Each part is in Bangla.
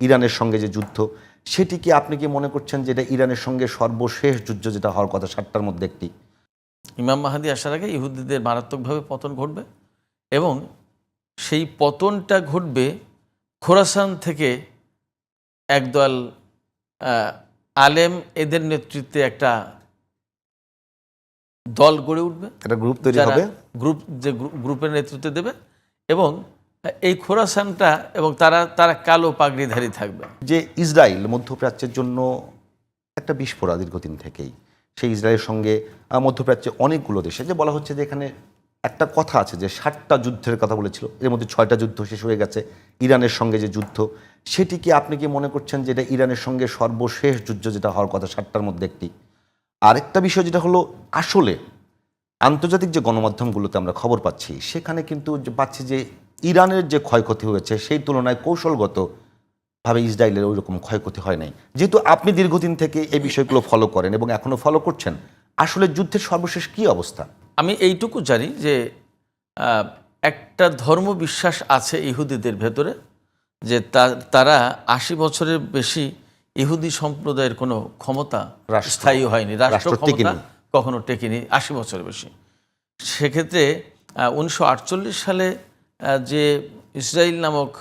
ইরানের সঙ্গে যে যুদ্ধ, সেটি কি আপনি কি মনে করছেন যে এটা ইরানের সঙ্গে সর্বশেষ যুদ্ধ যেটা হওয়ার কথা 7টার মধ্যে একটি? ইমাম মাহাদি আসার আগে ইহুদিদের মারাত্মকভাবে পতন ঘটবে এবং সেই পতনটা ঘটবে খোরাসান থেকে একদল আলেম এদের নেতৃত্বে একটা দল গড়ে উঠবে, একটা গ্রুপ তৈরি হবে, গ্রুপের নেতৃত্ব দেবে এবং এই খোরাসানটা এবং তারা কালো পাগড়িধারী থাকবে। যে ইসরায়েল মধ্যপ্রাচ্যের জন্য একটা বিস্ফোরা দীর্ঘদিন থেকেই, সেই ইসরায়েলের সঙ্গে মধ্যপ্রাচ্যে অনেকগুলো দেশে যে বলা হচ্ছে যে এখানে একটা কথা আছে যে 7টা যুদ্ধের কথা বলেছিল, এর মধ্যে 6টা যুদ্ধ শেষ হয়ে গেছে। ইরানের সঙ্গে যে যুদ্ধ, সেটি কি আপনি কি মনে করছেন যে এটা ইরানের সঙ্গে সর্বশেষ যুদ্ধ যেটা হওয়ার কথা 7টার মধ্যে একটি? আরেকটা বিষয় যেটা হলো, আসলে আন্তর্জাতিক যে গণমাধ্যমগুলোতে আমরা খবর পাচ্ছি, সেখানে কিন্তু পাচ্ছি যে ইরানের যে ক্ষয়ক্ষতি হয়েছে সেই তুলনায় কৌশলগতভাবে ইসরায়েলের ওই রকম ক্ষয়ক্ষতি হয় নাই। যেহেতু আপনি দীর্ঘদিন থেকে এই বিষয়গুলো ফলো করেন এবং এখনও ফলো করছেন, আসলে যুদ্ধের সর্বশেষ কী অবস্থা? আমি এইটুকু জানি যে একটা ধর্ম বিশ্বাস আছে ইহুদিদের ভেতরে যে তারা 80 বছরের বেশি ইহুদি সম্প্রদায়ের কোনো ক্ষমতা স্থায়ী হয়নি, রাষ্ট্র ক্ষমতা কখনো টেকেনি 80 বছরের বেশি। সেক্ষেত্রে 1948 সালে যে ইসরায়েল নামক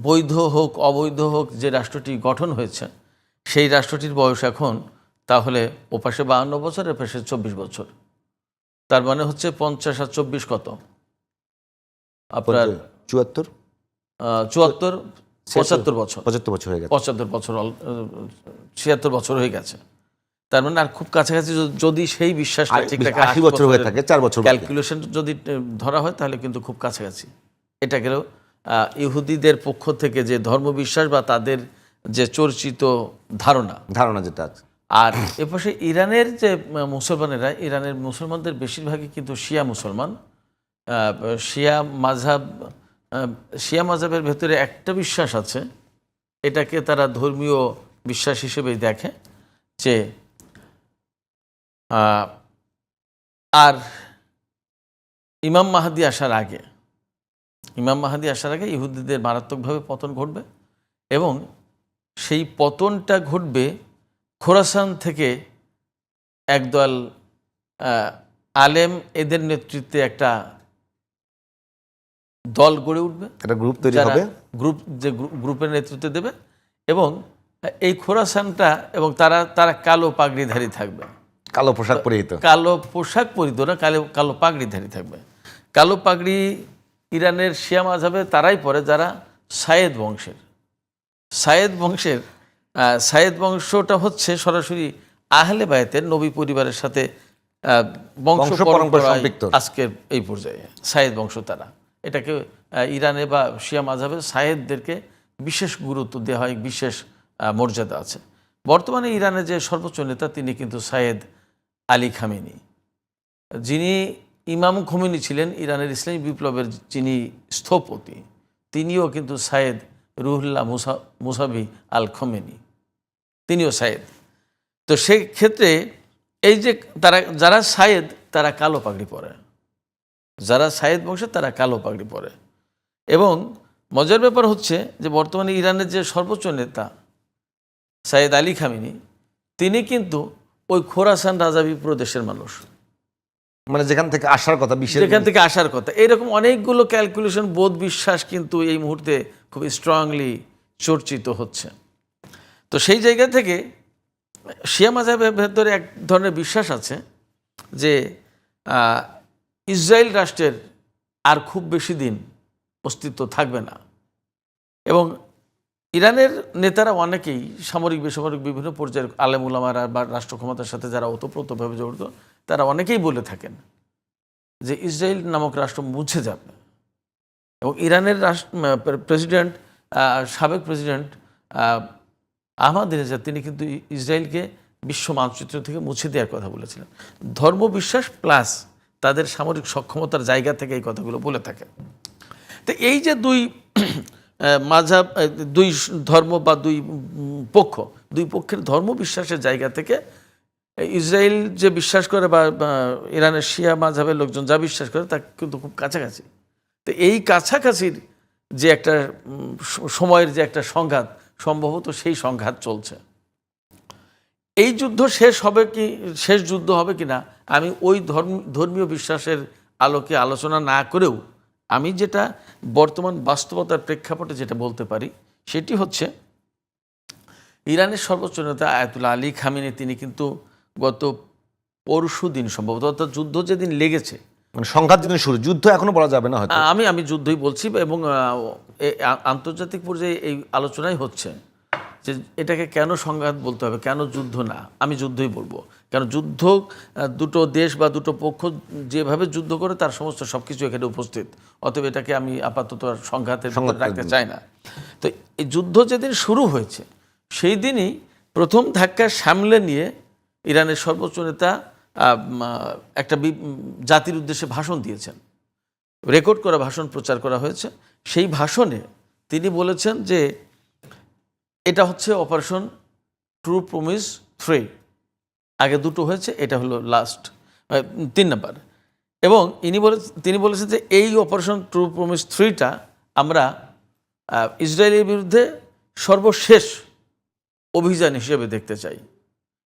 বৈধ হোক অবৈধ হোক যে রাষ্ট্রটি গঠন হয়েছে, সেই রাষ্ট্রটির বয়স এখন তাহলে ওপাশে 52 বছর, এপাশে 24 বছর। তার মানে হচ্ছে 50 আর 24 কত? আপনার 74 75 বছর, 75 বছর হয়ে গেছে, 75 বছর 76 বছর হয়ে গেছে। তার মানে আর খুব কাছাকাছি যদি সেই বিশ্বাসটা ঠিক থাকে 80 বছর হয়ে থাকে, 4 বছর ক্যালকুলেশন যদি ধরা হয় তাহলে কিন্তু খুব কাছাকাছি। এটা গেল ইহুদিদের পক্ষ থেকে যে ধর্মবিশ্বাস বা তাদের যে চর্চিত ধারণা যেটা আছে। আর এপাশে ইরানের যে মুসলমানেরা, ইরানের মুসলমানদের বেশিরভাগই কিন্তু শিয়া মুসলমান। শিয়া মাযহাবের ভেতরে একটা বিশ্বাস আছে, এটাকে তারা ধর্মীয় বিশ্বাস হিসেবেই দেখে যে আর ইমাম মাহাদি আসার আগে ইহুদিদের মারাত্মকভাবে পতন ঘটবে এবং সেই পতনটা ঘটবে খোরাসান থেকে একদল আলেম এদের নেতৃত্বে একটা দল গড়ে উঠবে, একটা গ্রুপ তৈরি হবে, গ্রুপের নেতৃত্ব দেবে এবং এই খোরাসানটা এবং তারা কালো পাগড়িধারী থাকবে, কালো পোশাক পরিহিত, কালো পোশাক পরিহিত না, কালো পাগড়িধারী থাকবে। কালো পাগড়ি ইরানের শিয়া মাযহাবে তারাই পরে যারা সায়েদ বংশটা হচ্ছে সরাসরি আহলে বায়তের নবী পরিবারের সাথে বংশ পরম্পরা আজকের এই পর্যায়ে সায়েদ বংশ। তারা এটাকে ইরানে বা শিয়া মাযহাবে সায়েদদেরকে বিশেষ গুরুত্ব দেওয়া হয়, বিশেষ মর্যাদা আছে। বর্তমানে ইরানের যে সর্বোচ্চ নেতা তিনি কিন্তু সায়েদ আলী খামেনি, যিনি ইমাম খোমেনি ছিলেন ইরানের ইসলামী বিপ্লবের যিনি স্থপতি, তিনিও কিন্তু সায়েদ রুহুল্লাহ মুসাবি আল খোমেনি, তিনিও সায়েদ। তো সেই ক্ষেত্রে এই যে যারা সায়েদ তারা কালো পাগড়ি পরে, যারা সায়েদ বংশের তারা কালো পাগড়ি পরে। এবং মজার ব্যাপার হচ্ছে যে বর্তমানে ইরানের যে সর্বোচ্চ নেতা সায়েদ আলী খামেনি, তিনি কিন্তু ওই খোরাসান রাজাবি প্রদেশের মানুষ, মানে যেখান থেকে আসার কথা। এইরকম অনেকগুলো ক্যালকুলেশন, বোধ বিশ্বাস কিন্তু এই মুহূর্তে খুব স্ট্রংলি চর্চিত হচ্ছে। তো সেই জায়গা থেকে শিয়া মাযহাবের ভেতরে এক ধরনের বিশ্বাস আছে যে ইসরায়েল রাষ্ট্রের আর খুব বেশি দিন অস্তিত্ব থাকবে না এবং ইরানের নেতারা অনেকেই সামরিক বেসামরিক বিভিন্ন পর্যায়ের আলেম উলামারা বা রাষ্ট্র ক্ষমতার সাথে যারা ওতপ্রোতভাবে জড়িত, তারা অনেকেই বলে থাকেন যে ইসরায়েল নামক রাষ্ট্র মুছে যাবে এবং ইরানের প্রেসিডেন্ট, সাবেক প্রেসিডেন্ট আহমদিনেজাদ, তিনি কিন্তু ইসরায়েলকে বিশ্ব মানচিত্র থেকে মুছে দেওয়ার কথা বলেছিলেন। ধর্মবিশ্বাস প্লাস তাদের সামরিক সক্ষমতার জায়গা থেকে এই কথাগুলো বলে থাকেন। তো এই যে দুই মাযহাব, দুই ধর্ম বা দুই পক্ষের ধর্ম বিশ্বাসের জায়গা থেকে ইসরায়েল যে বিশ্বাস করে বা ইরানের শিয়া মাযহাবের লোকজন যা বিশ্বাস করে তা কিন্তু খুব কাছাকাছি। তো এই কাছাকাছির যে একটা সময়ের যে একটা সংঘাত, সম্ভবত সেই সংঘাত চলছে। এই যুদ্ধ শেষ হবে কি, শেষ যুদ্ধ হবে কিনা আমি ওই ধর্মীয় বিশ্বাসের আলোকে আলোচনা না করেও আমি যেটা বর্তমান বাস্তবতার প্রেক্ষাপটে যেটা বলতে পারি সেটি হচ্ছে ইরানের সর্বোচ্চ নেতা আয়াতুল্লাহ আলী খামেনি তিনি কিন্তু গত পরশু দিন সম্ভবত, অর্থাৎ যুদ্ধ যেদিন লেগেছে, মানে সংঘাত যেদিন শুরু, যুদ্ধ এখনো বলা যাবে না হয়তো। আমি যুদ্ধই বলছি, এবং আন্তর্জাতিক পর্যায়ে এই আলোচনাই হচ্ছে যে এটাকে কেন সংঘাত বলতে হবে, কেন যুদ্ধ না, আমি যুদ্ধই বলবো। কারণ যুদ্ধ দুটো দেশ বা দুটো পক্ষ যেভাবে যুদ্ধ করে তার সমস্ত সব কিছু এখানে উপস্থিত, অতএব এটাকে আমি আপাতত আর সংঘাতের ভিতরে রাখতে চাই না। তো এই যুদ্ধ যেদিন শুরু হয়েছে সেই দিনই প্রথম ধাক্কা সামলে নিয়ে ইরানের সর্বোচ্চ নেতা একটা জাতির উদ্দেশ্যে ভাষণ দিয়েছেন, রেকর্ড করা ভাষণ প্রচার করা হয়েছে। সেই ভাষণে তিনি বলেছেন যে এটা হচ্ছে অপারেশন ট্রু প্রমিস 3, আগে দুটো হয়েছে, এটা হলো লাস্ট 3 নাম্বার। এবং তিনি বলেছেন যে এই অপারেশন ট্রু প্রমিস 3টা আমরা ইসরায়েলের বিরুদ্ধে সর্বশেষ অভিযান হিসেবে দেখতে চাই।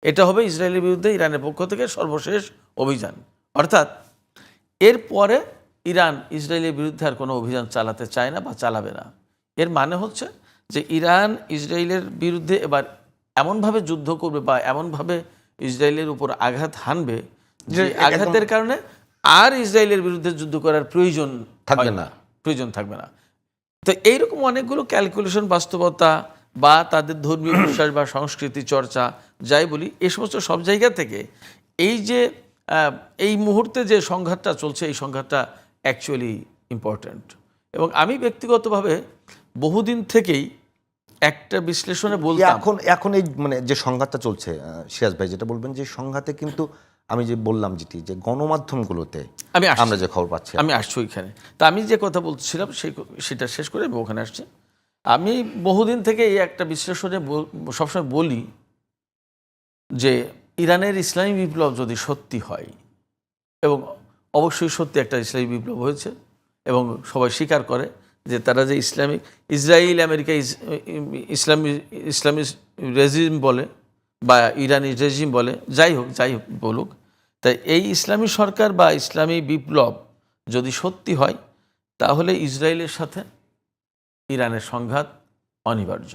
এটা হবে ইসরায়েলের বিরুদ্ধে ইরানের পক্ষ থেকে সর্বশেষ অভিযান, অর্থাৎ এরপরে ইরান ইসরায়েলের বিরুদ্ধে আর কোনো অভিযান চালাতে চায় না বা চালাবে না। এর মানে হচ্ছে যে ইরান ইসরায়েলের বিরুদ্ধে এবার এমনভাবে যুদ্ধ করবে বা এমনভাবে ইসরায়েলের উপর আঘাত হানবে যে আঘাতের কারণে আর ইসরায়েলের বিরুদ্ধে যুদ্ধ করার প্রয়োজন থাকবে না। তো এইরকম অনেকগুলো ক্যালকুলেশন, বাস্তবতা বা তাদের ধর্মীয় বিশ্বাস বা সংস্কৃতি চর্চা যাই বলি, এই সমস্ত সব জায়গা থেকে এই যে এই মুহূর্তে যে সংঘাতটা চলছে, এই সংঘাতটা অ্যাকচুয়ালি ইম্পর্ট্যান্ট। এবং আমি ব্যক্তিগতভাবে বহুদিন থেকেই একটা বিশ্লেষণে বলতাম, এখন এই মানে যে সংঘাতটা চলছে, সিরাজ ভাই যেটা বলবেন যে সংঘাতে কিন্তু আমি যে বললাম যেটি যে গণমাধ্যমগুলোতে আমরা যে খবর পাচ্ছি, আমি আসছি ওইখানে। তা আমি যে কথা বলছিলাম সেটা শেষ করে আমি ওখানে আসছি। আমি বহুদিন থেকে এই একটা বিশ্লেষণে সবসময় বলি যে ইরানের ইসলামী বিপ্লব যদি সত্যি হয়, এবং অবশ্যই সত্যি একটা ইসলামী বিপ্লব হয়েছে এবং সবাই স্বীকার করে যে তারা যে ইসরায়েল আমেরিকা ইসলামী রেজিম বলে বা ইরানি রেজিম বলে, যাই হোক বলুক, তাই এই ইসলামী সরকার বা ইসলামী বিপ্লব যদি সত্যি হয় তাহলে ইসরায়েলের সাথে ইরানের সংঘাত অনিবার্য।